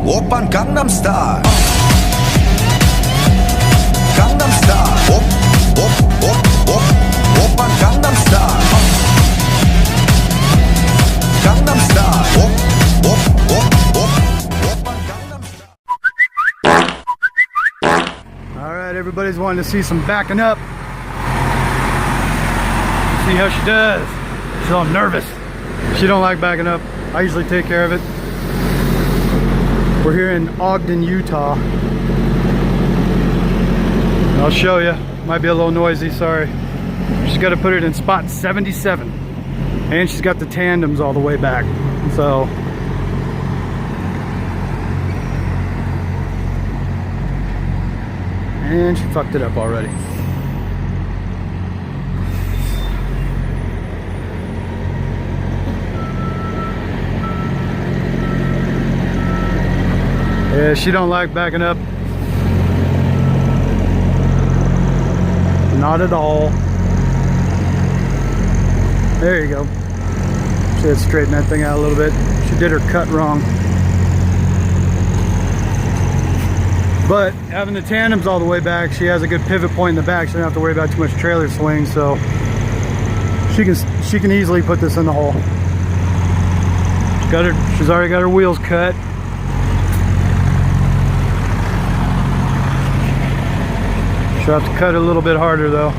Oppan Gangnam Style. Gangnam Style. Op, op, op, op. Oppan Gangnam Style. Gangnam Style. Op, op, op, op. Oppan Gangnam Style. All right, everybody's wanting to see some backing up. See how she does. She's all nervous. She don't like backing up. I usually take care of it. We're here in Ogden, Utah. I'll show you. Might be a little noisy, sorry. She's got to put it in spot 77. And she's got the tandems all the way back. So, and she fucked it up already. Yeah, she don't like backing up. Not at all. There you go. She had to straighten that thing out a little bit. She did her cut wrong. But having the tandems all the way back, she has a good pivot point in the back. She doesn't have to worry about too much trailer swing, so she can easily put this in the hole. She's already got her wheels cut. She'll have to cut it a little bit harder though.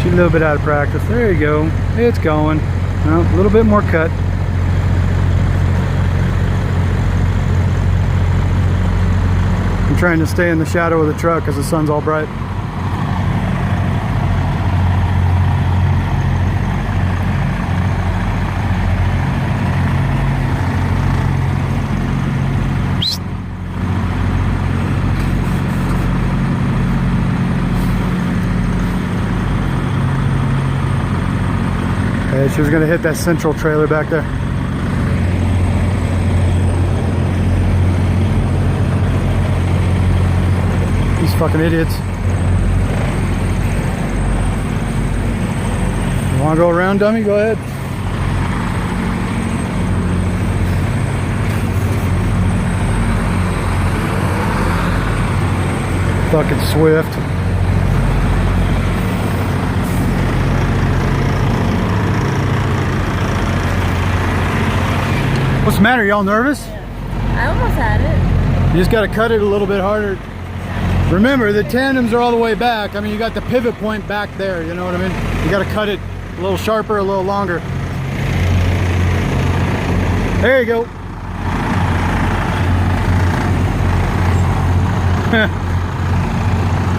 She's a little bit out of practice. There you go. It's going. Well, a little bit more cut. I'm trying to stay in the shadow of the truck because the sun's all bright. She was going to hit that central trailer back there. These fucking idiots. You want to go around, dummy? Go ahead. Fucking Swift. What's the matter? Y'all nervous? Yeah. I almost had it. You just got to cut it a little bit harder. Remember, the tandems are all the way back. I mean, you got the pivot point back there. You know what I mean? You got to cut it a little sharper, a little longer. There you go.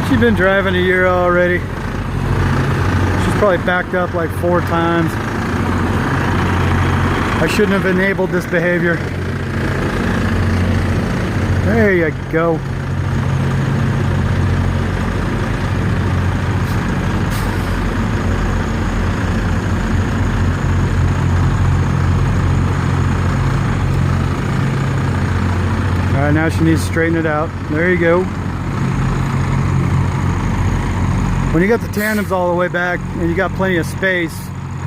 She's been driving a year already. She's probably backed up like 4 times. I shouldn't have enabled this behavior. There you go. All right, now she needs to straighten it out. There you go. When you got the tandems all the way back and you got plenty of space,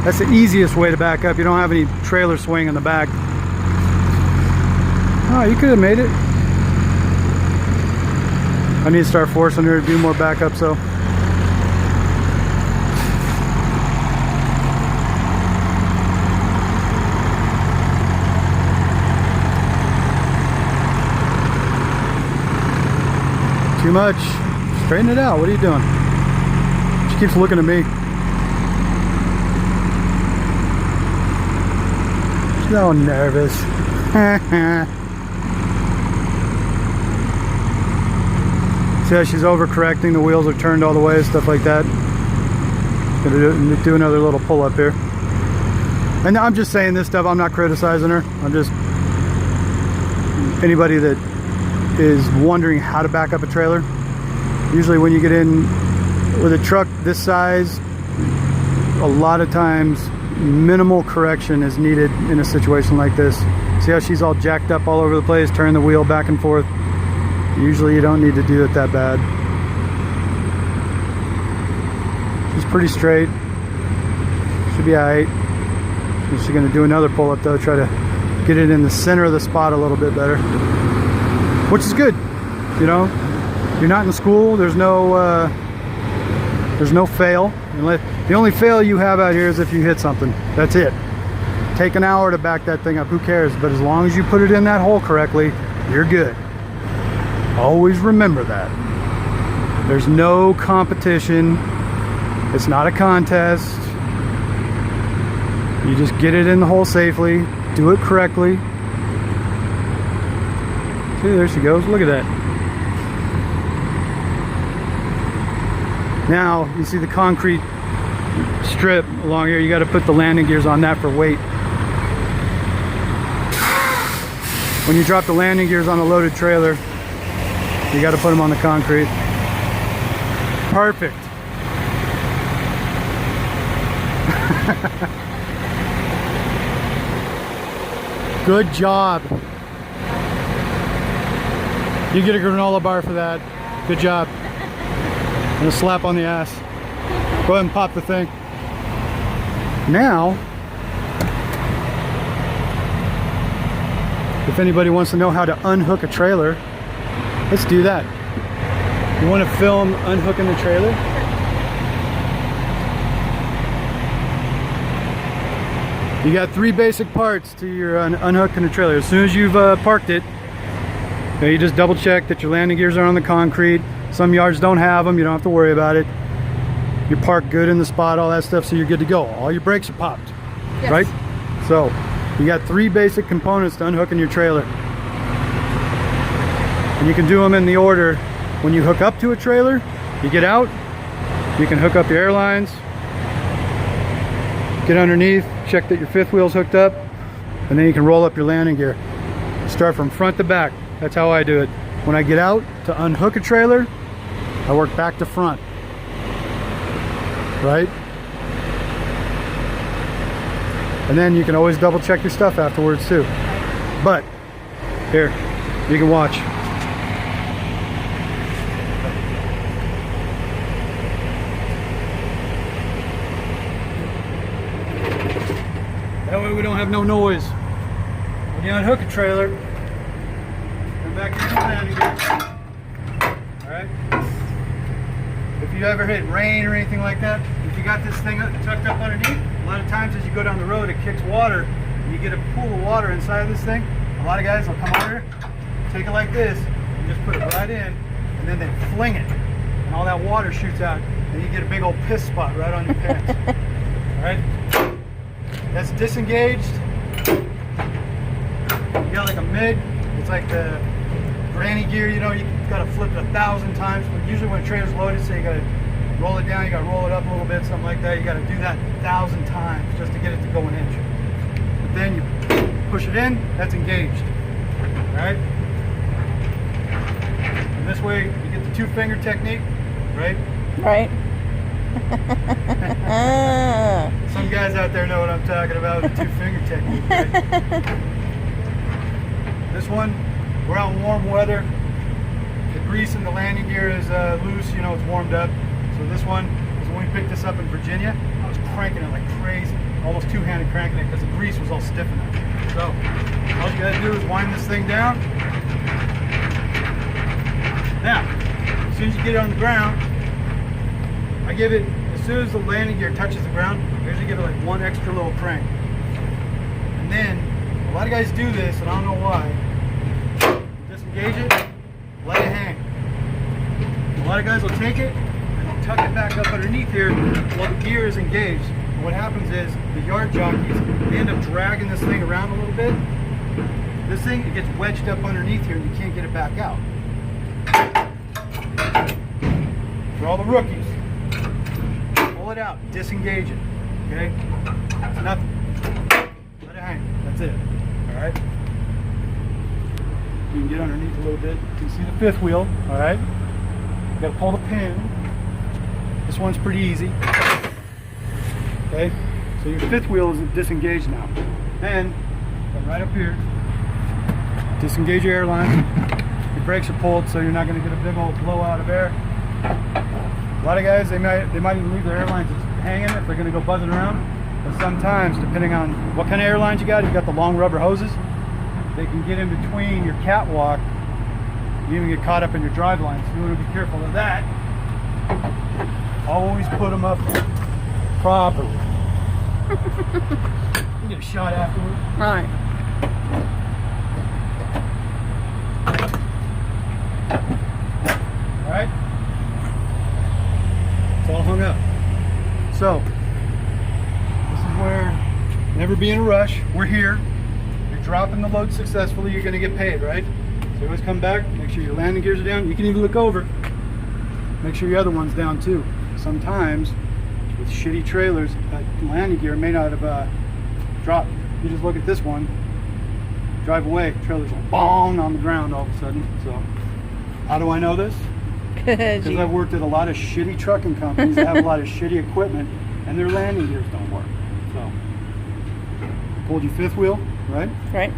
that's the easiest way to back up. You don't have any trailer swing in the back. Oh, you could have made it. I need to start forcing her to do more backup, so. Too much. Straighten it out. What are you doing? She keeps looking at me. So nervous. See how she's overcorrecting, the wheels are turned all the way, stuff like that. Gonna do another little pull up here. And I'm just saying this stuff, I'm not criticizing her. I'm just, anybody that is wondering how to back up a trailer, usually when you get in with a truck this size, a lot of times minimal correction is needed in a situation like this. See how she's all jacked up all over the place, turning the wheel back and forth? Usually you don't need to do it that bad. She's pretty straight. Should be alright. She's gonna do another pull up though, try to get it in the center of the spot a little bit better. which is good. You know, you're not in school. There's no fail. The only fail you have out here is if you hit something. That's it. Take an hour to back that thing up. Who cares? But as long as you put it in that hole correctly, you're good. Always remember that. There's no competition. It's not a contest. You just get it in the hole safely. Do it correctly. See, there she goes. Look at that. Now, you see the concrete strip along here. You got to put the landing gears on that for weight. When you drop the landing gears on a loaded trailer, you got to put them on the concrete. Perfect. Good job. You get a granola bar for that. Good job. And a slap on the ass. Go ahead and pop the thing. Now, if anybody wants to know how to unhook a trailer, let's do that. You want to film unhooking the trailer? You got 3 basic parts to your unhooking the trailer. As soon as you've parked it, you just double check that your landing gears are on the concrete. Some yards don't have them, you don't have to worry about it. You're parked good in the spot, all that stuff, so you're good to go. All your brakes are popped, yes. Right? So, you got 3 basic components to unhooking your trailer. And you can do them in the order. When you hook up to a trailer, you get out, you can hook up your airlines, get underneath, check that your 5th wheel's hooked up, and then you can roll up your landing gear. Start from front to back. That's how I do it. When I get out to unhook a trailer, I work back to front. Right? And then you can always double check your stuff afterwards too. But, here, you can watch. That way we don't have no noise. When you unhook a trailer, come back to the landing gear. Alright? If you ever hit rain or anything like that, if you got this thing tucked up underneath, a lot of times as you go down the road it kicks water and you get a pool of water inside of this thing. A lot of guys will come under, take it like this, and just put it right in, and then they fling it. And all that water shoots out, and you get a big old piss spot right on your pants. Alright? That's disengaged. You got like a MIG. It's like the granny gear, you know, you gotta flip it 1,000 times. But usually when a trailer's loaded, so you gotta roll it down, you gotta roll it up a little bit, something like that. You gotta do that 1,000 times just to get it to go an inch. But then you push it in, that's engaged. Alright? And this way you get the 2-finger technique, right? Right. Some guys out there know what I'm talking about, the 2-finger technique, right? This one, we're out in warm weather. The grease in the landing gear is loose, you know, it's warmed up. So this one is when we picked this up in Virginia, I was cranking it like crazy, almost 2-handed cranking it because the grease was all stiff enough. So all you gotta do is wind this thing down. Now, as soon as you get it on the ground, I give it, as soon as the landing gear touches the ground, I usually give it like 1 extra little crank. And then, a lot of guys do this, and I don't know why. Disengage it, let it hang. A lot of guys will take it, and they'll tuck it back up underneath here while the gear is engaged. And what happens is, the yard jockeys, they end up dragging this thing around a little bit. This thing, it gets wedged up underneath here, and you can't get it back out. For all the rookies, pull it out, disengage it, okay? It's nothing. Let it hang, that's it, all right? You can get underneath a little bit. You can see the 5th wheel, all right? You gotta pull the pin. This one's pretty easy, okay? So your 5th wheel is disengaged now. Then, come right up here, disengage your airline. Your brakes are pulled, so you're not gonna get a big old blowout of air. A lot of guys, they might even leave their airlines hanging if they're going to go buzzing around. But sometimes, depending on what kind of airlines you got the long rubber hoses, they can get in between your catwalk You even get caught up in your drive lines. You want to be careful of that. Always put them up properly. You get a shot afterwards. Right. All right. It's all hung up. So this is where, never be in a rush. We're here. You're dropping the load successfully. You're going to get paid, right? So always come back. Make sure your landing gears are down. You can even look over. Make sure your other one's down too. Sometimes with shitty trailers, that landing gear may not have dropped. You just look at this one, drive away, trailer's like bong on the ground all of a sudden. So how do I know this? Because I've worked at a lot of shitty trucking companies that have a lot of shitty equipment and their landing gears don't work. So pulled your fifth wheel, right? Right.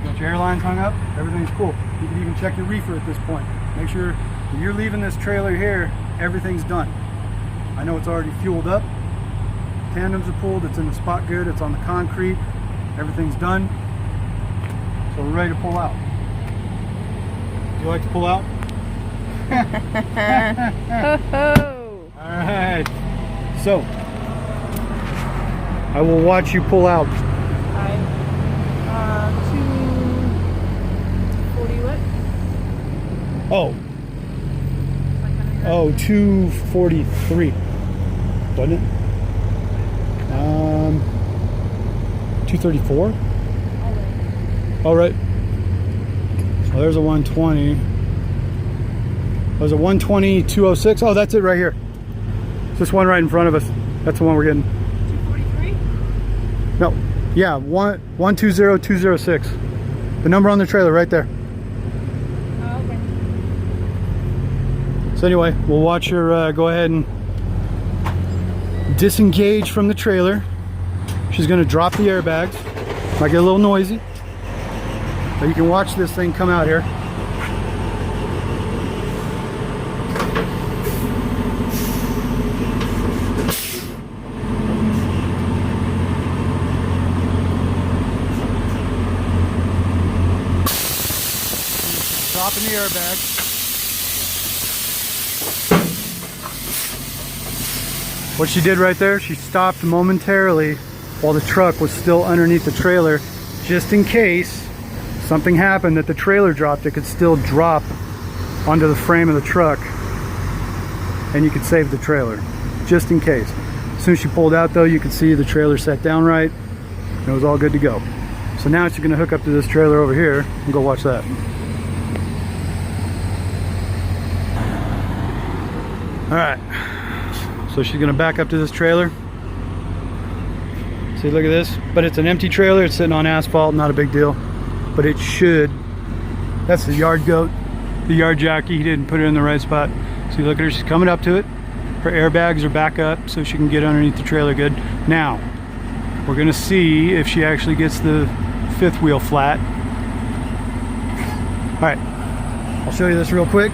Got your airlines hung up, everything's cool. You can even check your reefer at this point. Make sure when you're leaving this trailer here, everything's done. I know it's already fueled up. Tandems are pulled, it's in the spot good, it's on the concrete. Everything's done. So we're ready to pull out. Do you like to pull out? Alright. So, I will watch you pull out. 240 what? Oh, 243, wasn't it? 234. All right. Oh, there's a 120. There's a 120 206. Oh, that's it right here. It's this one right in front of us. That's the one we're getting. 243. No. Yeah, 120206. The number on the trailer right there. Oh, okay. So anyway, we'll watch her go ahead and disengage from the trailer. She's going to drop the airbags. Might get a little noisy, but you can watch this thing come out here. Dropping the airbag. What she did right there, she stopped momentarily while the truck was still underneath the trailer, just in case something happened that the trailer dropped, it could still drop onto the frame of the truck and you could save the trailer, just in case. As soon as she pulled out though, you could see the trailer set down right and it was all good to go. So now she's going to hook up to this trailer over here and go watch that. All right. So she's gonna back up to this trailer. See, look at this. But it's an empty trailer. It's sitting on asphalt, not a big deal. But it should. That's the yard goat, the yard jockey. He didn't put it in the right spot. See, look at her. She's coming up to it. Her airbags are back up so she can get underneath the trailer good. Now, we're gonna see if she actually gets the fifth wheel flat. All right, I'll show you this real quick.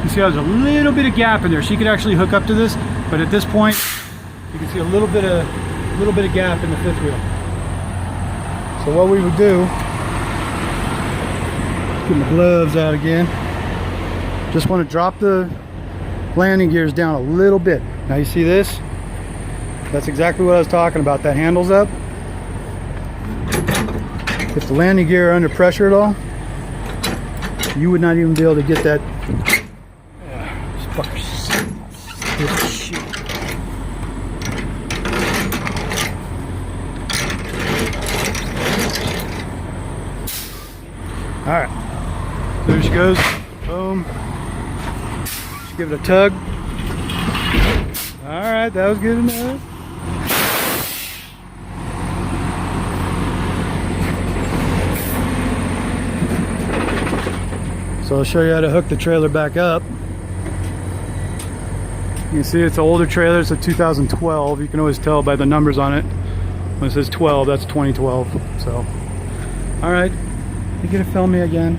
You see how there's a little bit of gap in there. She could actually hook up to this, but at this point, you can see a little bit of gap in the fifth wheel. So what we would do, get my gloves out again. Just want to drop the landing gears down a little bit. Now you see this? That's exactly what I was talking about. That handle's up. If the landing gear are under pressure at all, you would not even be able to get that. All right, there she goes. Boom. Just give it a tug. All right, that was good enough. So I'll show you how to hook the trailer back up. You can see it's an older trailer. It's a 2012. You can always tell by the numbers on it. When it says 12, that's 2012. So, all right. You gonna film me again?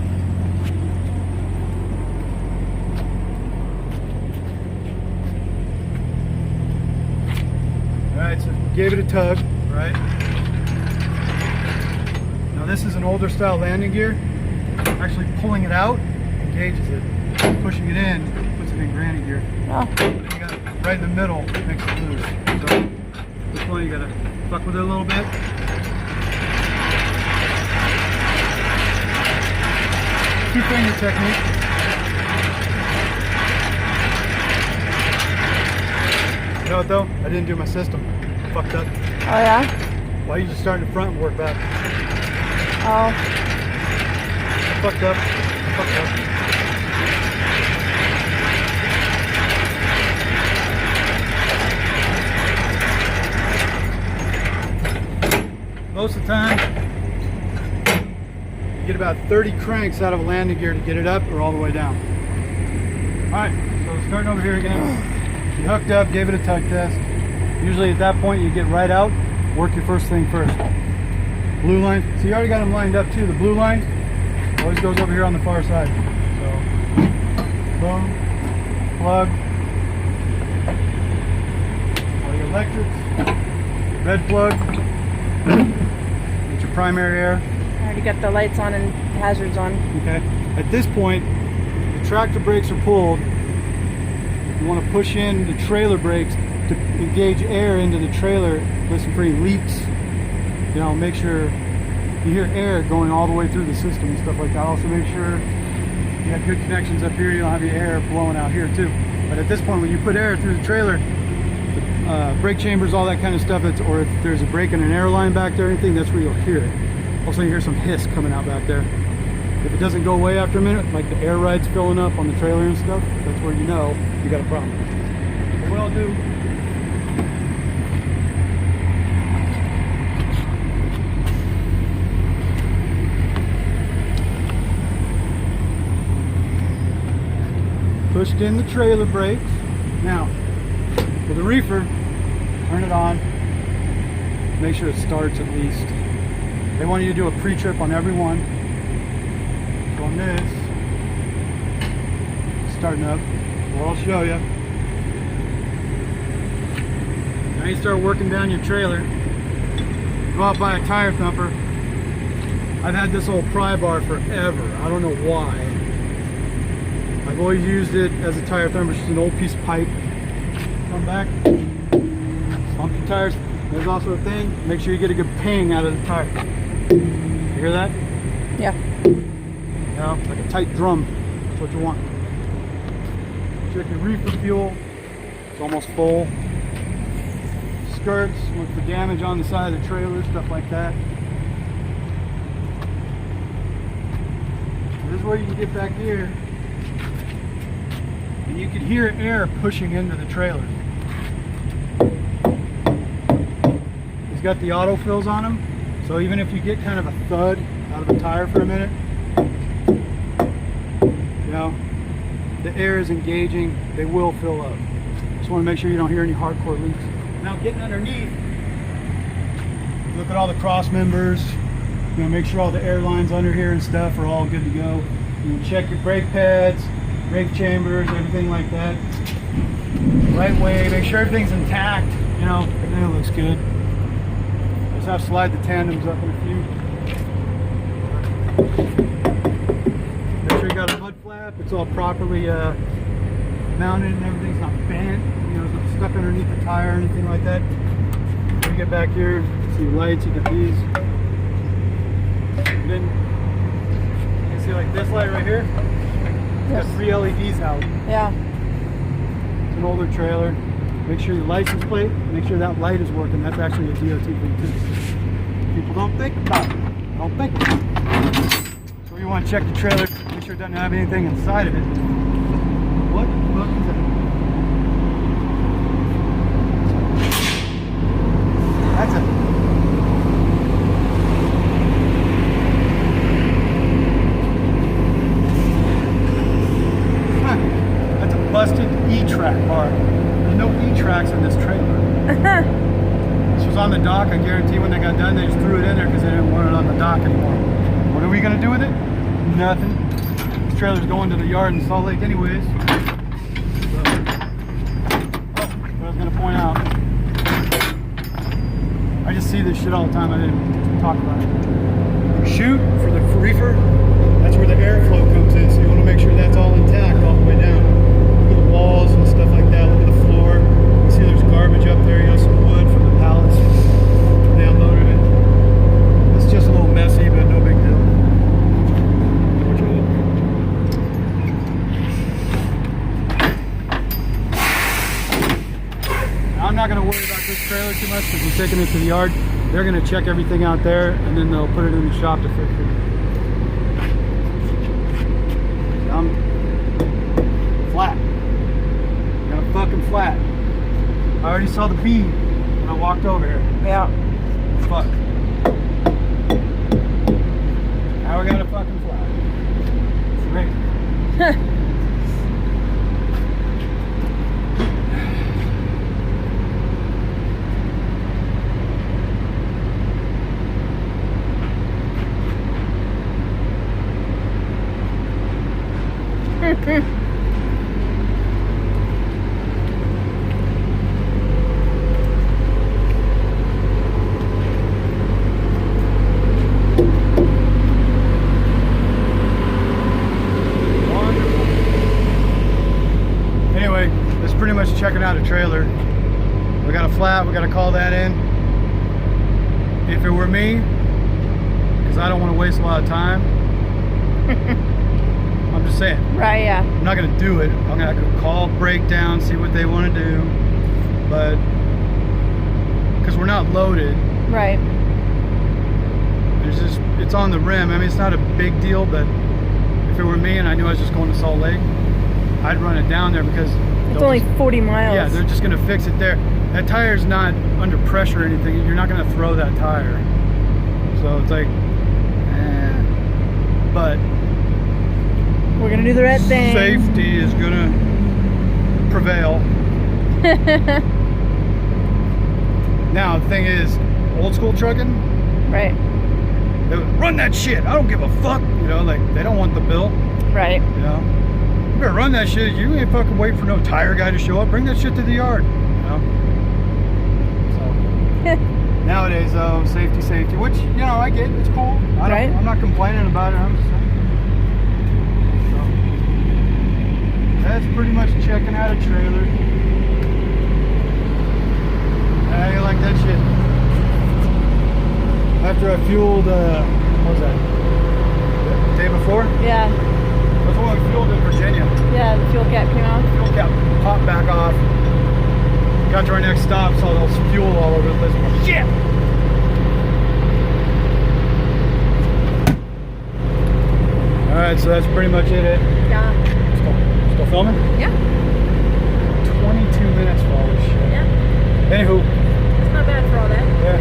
Alright, so gave it a tug, right? Now this is an older style landing gear. Actually pulling it out engages it. Pushing it in puts it in granny gear. Oh. Then you got it right in the middle, makes it loose. So this one you gotta fuck with it a little bit. Two-finger technique. You know what though? I didn't do my system. Fucked up. Oh yeah? Why you just start in the front and work back? Oh. Fucked up. Fucked up. Most of the time, you get about 30 cranks out of a landing gear to get it up or all the way down. Alright, so starting over here again. You hooked up, gave it a tug test. Usually at that point you get right out, work your first thing first. Blue line, so you already got them lined up too. The blue line always goes over here on the far side. So, boom, plug, all your electrics, red plug, get your primary air. I already got the lights on and hazards on. Okay, at this point, the tractor brakes are pulled. You want to push in the trailer brakes to engage air into the trailer. Listen for any leaks. You know, make sure you hear air going all the way through the system and stuff like that. Also make sure you have good connections up here. You don't have your air blowing out here too. But at this point, when you put air through the trailer, brake chambers, all that kind of stuff, or if there's a break in an air line back there or anything, that's where you'll hear it. Also you hear some hiss coming out back there. If it doesn't go away after a minute, like the air ride's filling up on the trailer and stuff, that's where you know you got a problem. So what I'll do, pushed in the trailer brakes. Now, for the reefer, turn it on. Make sure it starts at least. They want you to do a pre-trip on every one. So on this, starting up. Well, I'll show you. Now you start working down your trailer. Go out by a tire thumper. I've had this old pry bar forever. I don't know why. I've always used it as a tire thumper. It's just an old piece of pipe. Come back, pump your tires. There's also a thing. Make sure you get a good ping out of the tire. You hear that? Yeah. You know, like a tight drum. That's what you want. Check your reefer fuel. It's almost full. Skirts, look for damage on the side of the trailer, stuff like that. This is where you can get back here. And you can hear air pushing into the trailer. He's got the auto fills on him. So even if you get kind of a thud out of a tire for a minute, you know, the air is engaging, they will fill up. Just want to make sure you don't hear any hardcore leaks. Now getting underneath, look at all the cross members, you know, make sure all the air lines under here and stuff are all good to go. You can check your brake pads, brake chambers, everything like that. Right way, make sure everything's intact, you know, everything looks good. Just have to slide the tandems up in a few. Make sure you got a mud flap, it's all properly mounted and everything's not bent, you know, it's not stuck underneath the tire or anything like that. When you get back here, see lights, you got these. And then you can see like this light right here. It's got 3 LEDs out. Yeah. It's an older trailer. Make sure your license plate, make sure that light is working. That's actually a DOT thing too. People don't think about it. Don't think about it. So you want to check the trailer, make sure it doesn't have anything inside of it. What the fuck is that? That's it. That's a busted E-track bar. There's no E-tracks in this trailer. This was on the dock. I guarantee when they got done, they just threw it in there because they didn't want it on the dock anymore. What are we going to do with it? Nothing. This trailer's going to the yard in Salt Lake anyways. So, what I was going to point out, I just see this shit all the time. I didn't talk about it. You shoot for the reefer, that's where the much because we're taking it to the yard. They're going to check everything out there, and then they'll put it in the shop to fix it. I'm flat. Got a fucking flat. I already saw the bee when I walked over here. Yeah. Fuck. Now we got a fucking flat. Great. Anyway, that's pretty much checking out a trailer. We got a flat, we got to call that in. If it were me, because I don't want to waste a lot of time, I'm just saying. Right, yeah. I'm not going to do it. I'm going to call breakdown, see what they want to do. But, because we're not loaded. Right. There's just, it's on the rim. I mean, it's not a big deal, but if it were me and I knew I was just going to Salt Lake, I'd run it down there because It's only 40 miles. yeah, they're just gonna fix it there. That tire's not under pressure or anything. You're not gonna throw that tire. So it's like, but we're gonna do the right thing. safety is gonna prevail. Now the thing is, old school trucking, Right. they would run that shit. I don't give a fuck. You know, like they don't want the bill. Right. You know, you better run that shit. You ain't fucking waiting for no tire guy to show up. Bring that shit to the yard. You know. So nowadays, safety, which you know I get. It's cool. Right. I'm not complaining about it. I'm just saying. So that's pretty much checking out a trailer. How you like that shit? After I fueled, what was that? The day before? Yeah. That's when I fueled in Virginia. Yeah, the fuel cap came off. Fuel cap popped back off. Got to our next stop, saw those fuel all over the place. Shit! Alright, so that's pretty much it. Yeah. Still filming? Yeah. 22 minutes for all this shit. Yeah. Anywho, It's not bad for all that. yeah,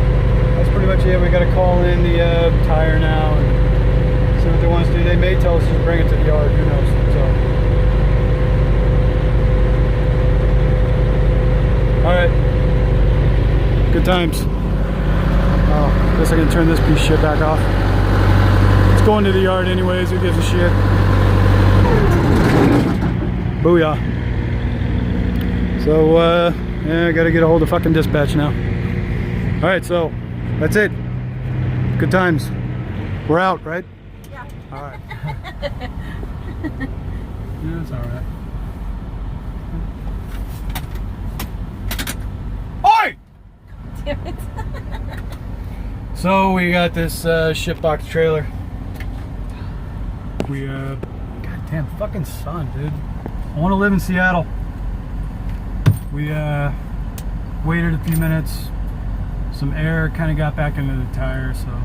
that's pretty much it. We got to call in the tire now and see what they want us to do. They may tell us to bring it to the yard. Who knows? So, all right, good times. Oh, guess I can turn this piece of shit back off. It's going to the yard anyways. Who gives a shit? Booyah. So, yeah, I gotta get a hold of fucking dispatch now. All right, so that's it. Good times. We're out, right? Yeah. All right. Yeah, it's all right. Oi! Damn it. So we got this shipbox trailer. We goddamn fucking sun, dude. I want to live in Seattle. We waited a few minutes. Some air kind of got back into the tire, so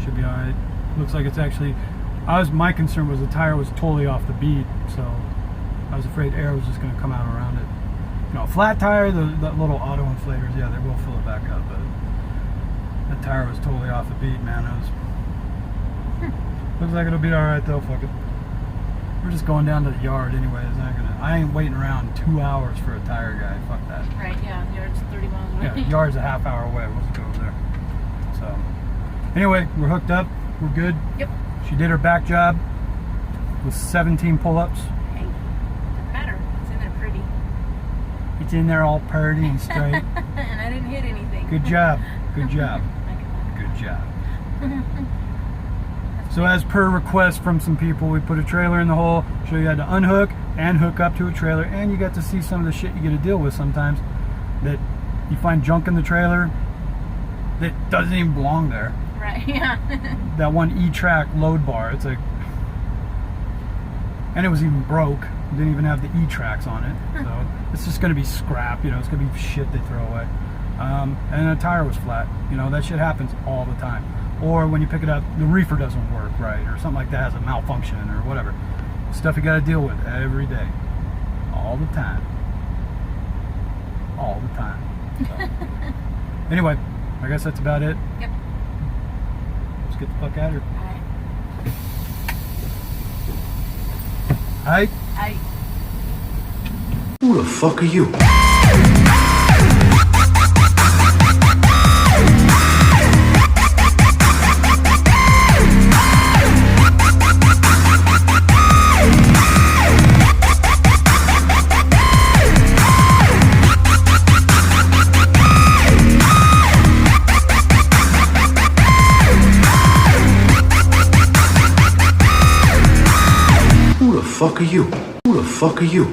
should be all right. Looks like it's actually. My concern was the tire was totally off the bead, so I was afraid air was just going to come out around it. You know, a flat tire, that little auto inflators, yeah, they will fill it back up, but the tire was totally off the bead, man. It was. Looks like it'll be all right though. Fuck it. We're just going down to the yard anyways. I ain't waiting around 2 hours for a tire guy. Fuck that. Right, yeah. The yard's 30 miles away. Yeah, yard's a half hour away. We'll just go over there. So, anyway, we're hooked up. We're good. Yep. She did her back job with 17 pull-ups. Hey, doesn't matter. It's in there pretty. It's in there all purty and straight. And I didn't hit anything. Good job. Good job. Good job. So as per request from some people, we put a trailer in the hole, show you how to unhook and hook up to a trailer, and you got to see some of the shit you get to deal with sometimes, that you find junk in the trailer that doesn't even belong there. Right, yeah. That one E-track load bar, it's like, and it was even broke. It didn't even have the E-tracks on it. So it's just going to be scrap, you know, it's going to be shit they throw away. and a tire was flat. You know, that shit happens all the time. Or when you pick it up, the reefer doesn't work right, or something like that has a malfunction or whatever. Stuff you got to deal with every day, all the time, all the time. So. Anyway, I guess that's about it. Yep. Let's get the fuck out of here. Alright. Hi. Who the fuck are you? Who the fuck are you? Who the fuck are you?